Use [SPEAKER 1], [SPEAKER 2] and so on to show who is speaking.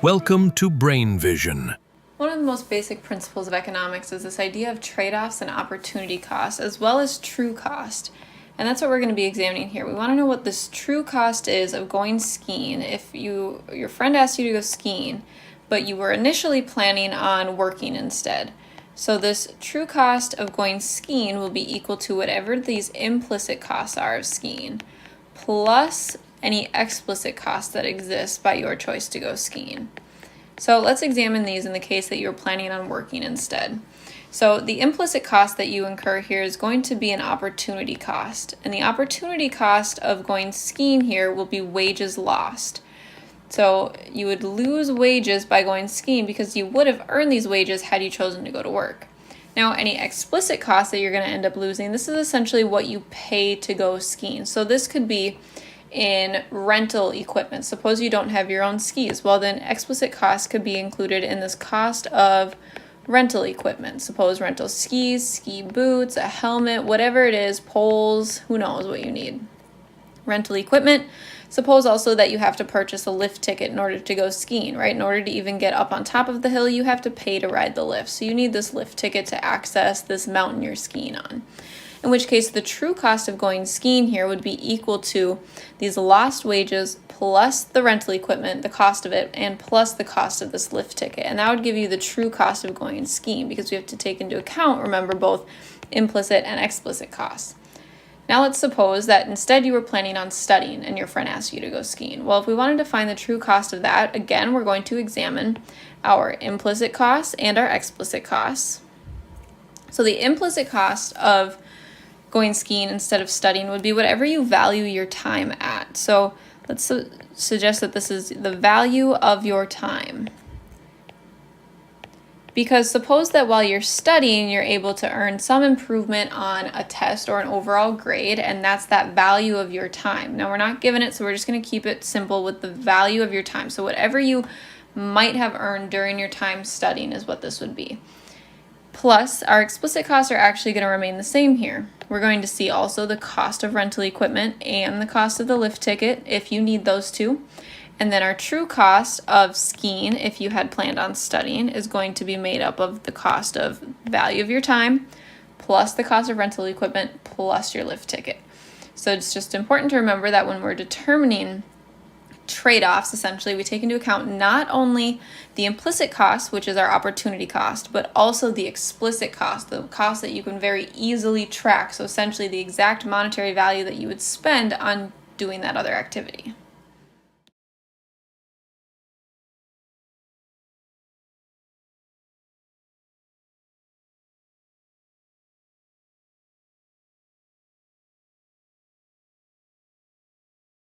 [SPEAKER 1] Welcome to Brain Vision.
[SPEAKER 2] One of the most basic principles of economics is this idea of trade-offs and opportunity cost, as well as true cost. And that's what we're going to be examining here. We want to know what this true cost is of going skiing. If your friend asked you to go skiing, but you were initially planning on working instead. So this true cost of going skiing will be equal to whatever these implicit costs are of skiing, plus any explicit costs that exist by your choice to go skiing. So let's examine these in the case that you're planning on working instead. So the implicit cost that you incur here is going to be an opportunity cost. And the opportunity cost of going skiing here will be wages lost. So you would lose wages by going skiing because you would have earned these wages had you chosen to go to work. Now, any explicit cost that you're going to end up losing, this is essentially what you pay to go skiing. So this could be in rental equipment. Suppose you don't have your own skis. Well, then explicit costs could be included in this cost of rental equipment. Suppose rental skis, ski boots, a helmet, whatever it is, poles, who knows what you need. Rental equipment. Suppose also that you have to purchase a lift ticket in order to go skiing, right? In order to even get up on top of the hill, you have to pay to ride the lift. So you need this lift ticket to access this mountain you're skiing on. In which case, the true cost of going skiing here would be equal to these lost wages plus the rental equipment, the cost of it, and plus the cost of this lift ticket. And that would give you the true cost of going skiing because we have to take into account, remember, both implicit and explicit costs. Now let's suppose that instead you were planning on studying and your friend asked you to go skiing. Well, if we wanted to find the true cost of that, again, we're going to examine our implicit costs and our explicit costs. So the implicit cost of going skiing instead of studying would be whatever you value your time at. So let's suggest that this is the value of your time. Because suppose that while you're studying, you're able to earn some improvement on a test or an overall grade, and that's that value of your time. Now, we're not given it, so we're just going to keep it simple with the value of your time. So whatever you might have earned during your time studying is what this would be. Plus, our explicit costs are actually going to remain the same here. We're going to see also the cost of rental equipment and the cost of the lift ticket if you need those two. And then our true cost of skiing, if you had planned on studying, is going to be made up of the cost of value of your time plus the cost of rental equipment plus your lift ticket. So it's just important to remember that when we're determining trade-offs, essentially, we take into account not only the implicit cost, which is our opportunity cost, but also the explicit cost, the cost that you can very easily track. So essentially the exact monetary value that you would spend on doing that other activity.